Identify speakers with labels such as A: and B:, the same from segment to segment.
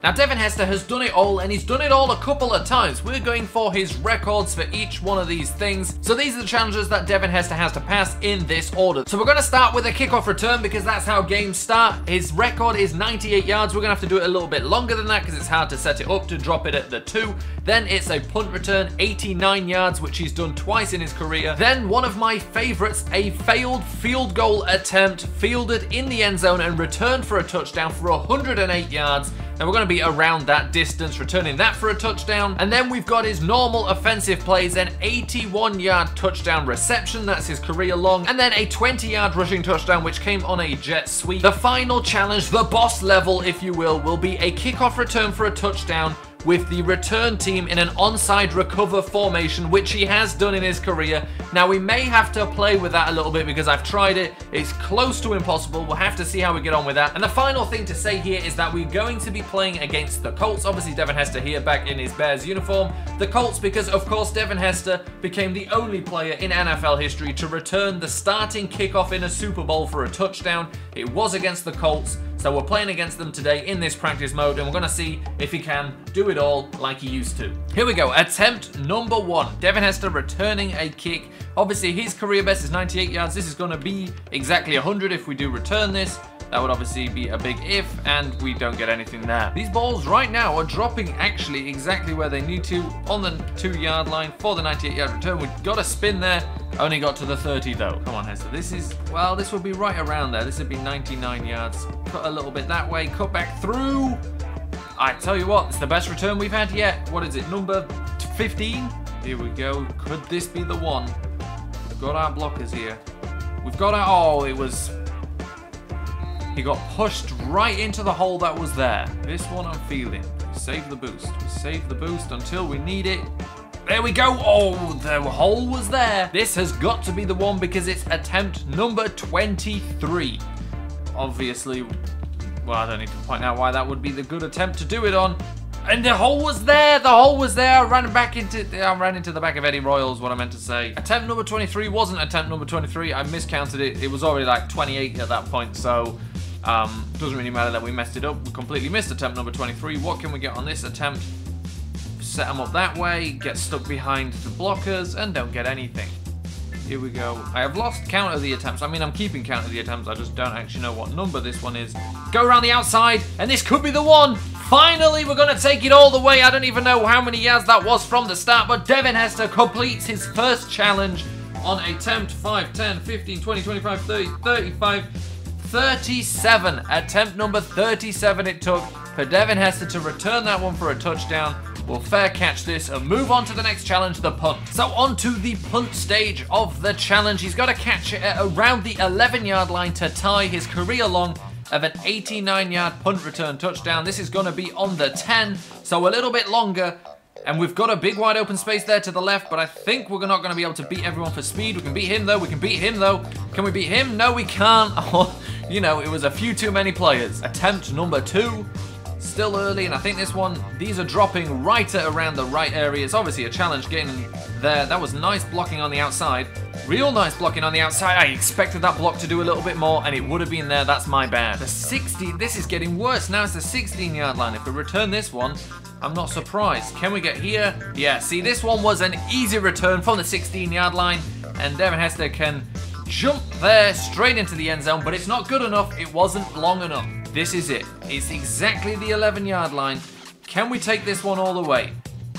A: Now, Devin Hester has done it all, and he's done it all a couple of times. We're going for his records for each one of these things. So these are the challenges that Devin Hester has to pass in this order. So we're going to start with a kickoff return because that's how games start. His record is 98 yards. We're going to have to do it a little bit longer than that because it's hard to set it up to drop it at the 2. Then it's a punt return, 89 yards, which he's done twice in his career. Then one of my favorites, a failed field goal attempt, fielded in the end zone and returned for a touchdown for 108 yards. And we're going to be around that distance, returning that for a touchdown. And then we've got his normal offensive plays, an 81-yard touchdown reception, that's his career long, and then a 20-yard rushing touchdown, which came on a jet sweep. The final challenge, the boss level, if you will be a kickoff return for a touchdown with the return team in an onside recover formation, which he has done in his career. Now, we may have to play with that a little bit because I've tried it. It's close to impossible. We'll have to see how we get on with that. And the final thing to say here is that we're going to be playing against the Colts. Obviously, Devin Hester here back in his Bears uniform. The Colts because, of course, Devin Hester became the only player in NFL history to return the starting kickoff in a Super Bowl for a touchdown. It was against the Colts. So we're playing against them today in this practice mode, and we're going to see if he can do it all like he used to. Here we go, attempt number 1. Devin Hester returning a kick. Obviously, his career best is 98 yards. This is going to be exactly 100 if we do return this. That would obviously be a big if, and we don't get anything there. These balls right now are dropping actually exactly where they need to on the 2-yard line for the 98-yard return. We've got a spin there. Only got to the 30 though. Come on, Hester. This is, well, this would be right around there. This would be 99 yards. Cut a little bit that way. Cut back through. I tell you what, it's the best return we've had yet. What is it, number 15? Here we go. Could this be the one? We've got our blockers here. We've got our, oh, it was... He got pushed right into the hole that was there. This one I'm feeling. Save the boost. Save the boost until we need it. There we go. Oh, the hole was there. This has got to be the one because it's attempt number 23. Obviously, well, I don't need to point out why that would be the good attempt to do it on. And the hole was there. The hole was there. I ran into the back of Eddie Royals, what I meant to say. Attempt number 23 wasn't attempt number 23. I miscounted it. It was already like 28 at that point, so doesn't really matter that we messed it up. We completely missed attempt number 23. What can we get on this attempt? Set them up that way, get stuck behind the blockers, and don't get anything. Here we go. I have lost count of the attempts. I mean, I'm keeping count of the attempts. I just don't actually know what number this one is. Go around the outside, and this could be the one. Finally, we're going to take it all the way. I don't even know how many yards that was from the start, but Devin Hester completes his first challenge on attempt 5, 10, 15, 20, 25, 30, 35, 37. Attempt number 37 it took for Devin Hester to return that one for a touchdown. We'll fair catch this and move on to the next challenge, the punt. So on to the punt stage of the challenge. He's got to catch it at around the 11-yard line to tie his career long of an 89-yard punt return touchdown. This is going to be on the 10, so a little bit longer. And we've got a big wide open space there to the left, but I think we're not going to be able to beat everyone for speed. We can beat him though. We can beat him though. Can we beat him? No, we can't. You know, it was a few too many players. Attempt number 2. Still early, and I think this one, these are dropping right at around the right area. It's obviously a challenge getting there. That was nice blocking on the outside. Real nice blocking on the outside. I expected that block to do a little bit more, and it would have been there. That's my bad. The 60, this is getting worse. Now it's the 16-yard line. If we return this one, I'm not surprised. Can we get here? Yeah, see, this one was an easy return from the 16-yard line, and Devin Hester can jump there straight into the end zone, but it's not good enough. It wasn't long enough. This is it. It's exactly the 11-yard line. Can we take this one all the way?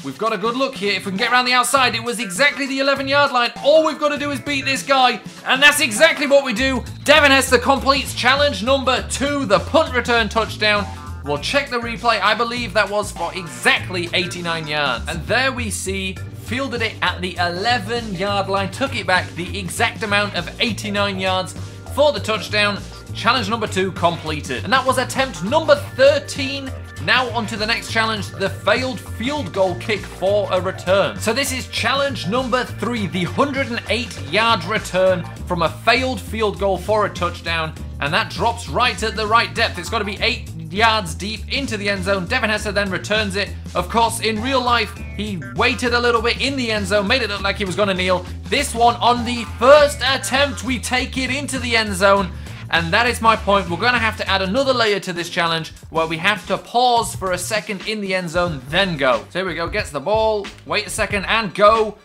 A: We've got a good look here. If we can get around the outside, it was exactly the 11-yard line. All we've got to do is beat this guy, and that's exactly what we do. Devin Hester completes challenge number 2, the punt return touchdown. We'll check the replay. I believe that was for exactly 89 yards. And there we see, fielded it at the 11-yard line, took it back the exact amount of 89 yards for the touchdown. Challenge number 2 completed. And that was attempt number 13. Now on to the next challenge, the failed field goal kick for a return. So this is challenge number 3, the 108-yard return from a failed field goal for a touchdown. And that drops right at the right depth. It's got to be 8 yards deep into the end zone. Devin Hester then returns it. Of course, in real life, he waited a little bit in the end zone, made it look like he was going to kneel. This one, on the first attempt, we take it into the end zone. And that is my point. We're going to have to add another layer to this challenge where we have to pause for a second in the end zone, then go. So here we go, gets the ball, wait a second and go.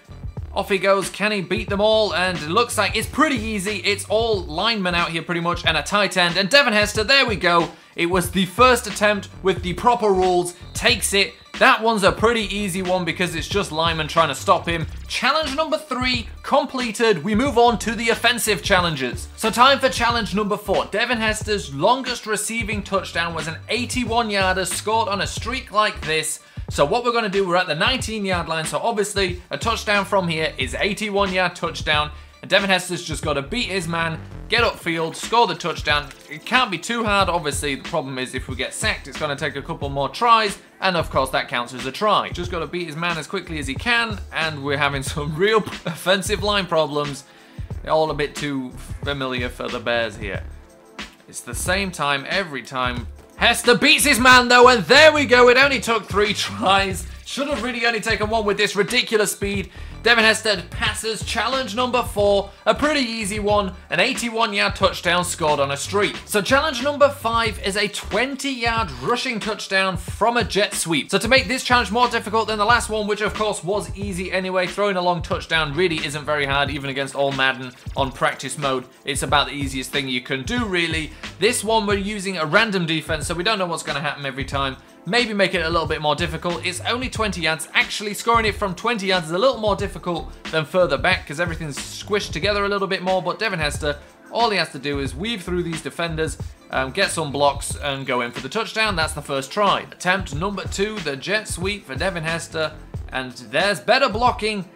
A: Off he goes. Can he beat them all? And it looks like it's pretty easy. It's all linemen out here pretty much and a tight end. And Devin Hester, there we go. It was the first attempt with the proper rules. Takes it. That one's a pretty easy one because it's just linemen trying to stop him. Challenge number 3 completed. We move on to the offensive challenges. So time for challenge number 4. Devin Hester's longest receiving touchdown was an 81-yarder scored on a streak like this. So what we're going to do, we're at the 19-yard line. So obviously a touchdown from here is 81-yard touchdown. And Devin Hester's just got to beat his man, get upfield, score the touchdown. It can't be too hard. Obviously, the problem is if we get sacked, it's going to take a couple more tries. And of course, that counts as a try. Just got to beat his man as quickly as he can. And we're having some real offensive line problems. All a bit too familiar for the Bears here. It's the same time every time. Hester beats his man though, and there we go. It only took 3 tries. Should have really only taken 1 with this ridiculous speed. Devin Hester passes challenge number 4, a pretty easy one, an 81-yard touchdown scored on a streak. So challenge number 5 is a 20-yard rushing touchdown from a jet sweep. So to make this challenge more difficult than the last one, which of course was easy anyway, throwing a long touchdown really isn't very hard, even against all Madden on practice mode. It's about the easiest thing you can do really. This one we're using a random defense, so we don't know what's going to happen every time. Maybe make it a little bit more difficult. It's only 20 yards. Actually, scoring it from 20 yards is a little more difficult than further back because everything's squished together a little bit more. But Devin Hester, all he has to do is weave through these defenders, get some blocks, and go in for the touchdown. That's the first try. Attempt number 2, the jet sweep for Devin Hester. And there's better blocking.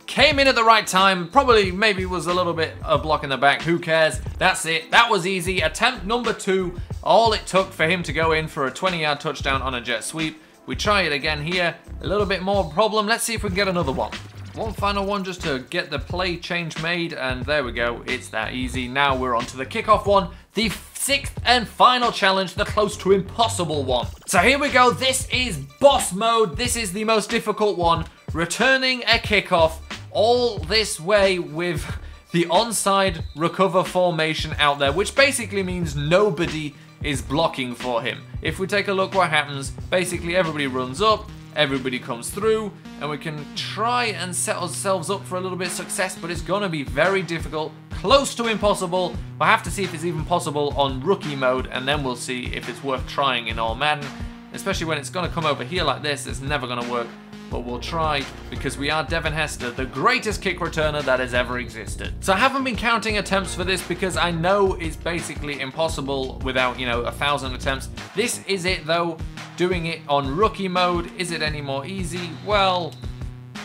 A: Came in at the right time. Probably maybe was a little bit of block in the back. Who cares? That's it. That was easy. Attempt number 2. All it took for him to go in for a 20-yard touchdown on a jet sweep. We try it again here. A little bit more problem. Let's see if we can get another one. One final one just to get the play change made. And there we go. It's that easy. Now we're on to the kickoff one. The 6th and final challenge, the close to impossible one. So here we go. This is boss mode. This is the most difficult one. Returning a kickoff all this way with the onside recover formation out there, which basically means nobody is blocking for him. If we take a look what happens, basically everybody runs up, everybody comes through, and we can try and set ourselves up for a little bit of success, but it's gonna be very difficult, close to impossible. We'll have to see if it's even possible on rookie mode, and then we'll see if it's worth trying in all Madden, especially when it's gonna come over here like this. It's never gonna work. But we'll try because we are Devin Hester, the greatest kick returner that has ever existed. So I haven't been counting attempts for this because I know it's basically impossible without, 1,000 attempts. This is it though, doing it on rookie mode. Is it any more easy? Well,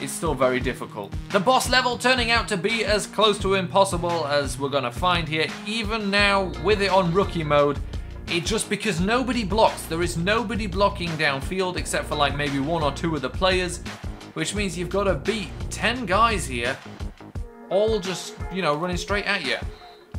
A: it's still very difficult. The boss level turning out to be as close to impossible as we're gonna find here, even now with it on rookie mode. It just because nobody blocks. There is nobody blocking downfield except for like maybe 1 or 2 of the players, which means you've got to beat 10 guys here, all just, running straight at you.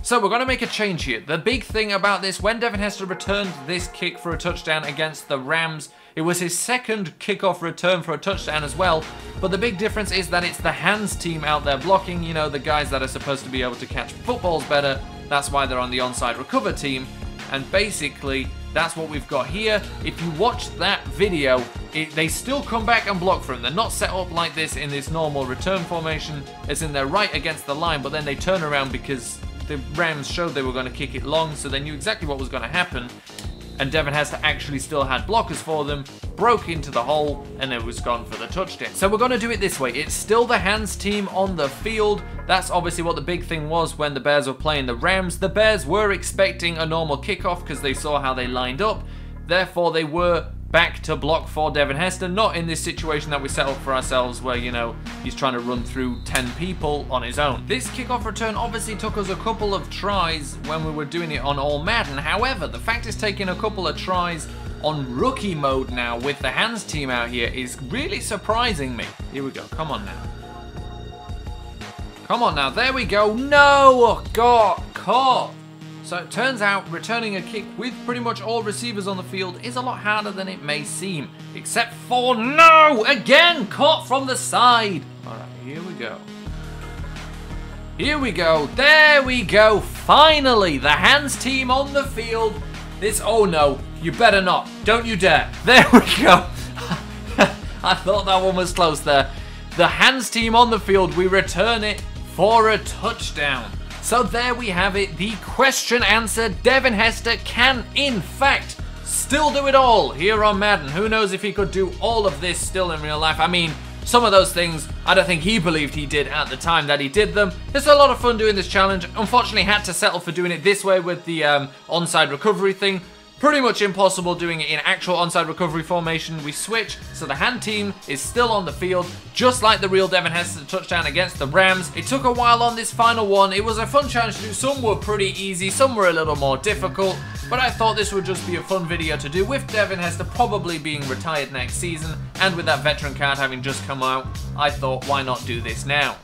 A: So we're going to make a change here. The big thing about this, when Devin Hester returned this kick for a touchdown against the Rams, it was his 2nd kickoff return for a touchdown as well. But the big difference is that it's the hands team out there blocking, the guys that are supposed to be able to catch footballs better. That's why they're on the onside recover team. And basically, that's what we've got here. If you watch that video, they still come back and block for him. They're not set up like this in this normal return formation, as in they're right against the line, but then they turn around because the Rams showed they were going to kick it long, so they knew exactly what was going to happen. And Devin Hester actually still had blockers for them, broke into the hole, and it was gone for the touchdown. So we're going to do it this way. It's still the hands team on the field. That's obviously what the big thing was when the Bears were playing the Rams. The Bears were expecting a normal kickoff because they saw how they lined up. Therefore, they were back to block for Devin Hester, not in this situation that we set up for ourselves where, he's trying to run through 10 people on his own. This kickoff return obviously took us a couple of tries when we were doing it on all Madden. However, the fact it's taking a couple of tries on rookie mode now with the hands team out here is really surprising me. Here we go. Come on now. Come on now. There we go. No! Got caught. So it turns out returning a kick with pretty much all receivers on the field is a lot harder than it may seem. Except for, no! Again, caught from the side. All right, here we go. Here we go. There we go. Finally, the hands team on the field. Oh no, you better not. Don't you dare. There we go. I thought that one was close there. The hands team on the field. We return it for a touchdown. So there we have it. The question answered. Devin Hester can, in fact, still do it all here on Madden. Who knows if he could do all of this still in real life. I mean, some of those things, I don't think he believed he did at the time that he did them. It's a lot of fun doing this challenge. Unfortunately, had to settle for doing it this way with the onside recovery thing. Pretty much impossible doing it in actual onside recovery formation. We switch, so the hand team is still on the field, just like the real Devin Hester touchdown against the Rams. It took a while on this final one. It was a fun challenge to do. Some were pretty easy, some were a little more difficult, but I thought this would just be a fun video to do with Devin Hester probably being retired next season, and with that veteran card having just come out, I thought, why not do this now?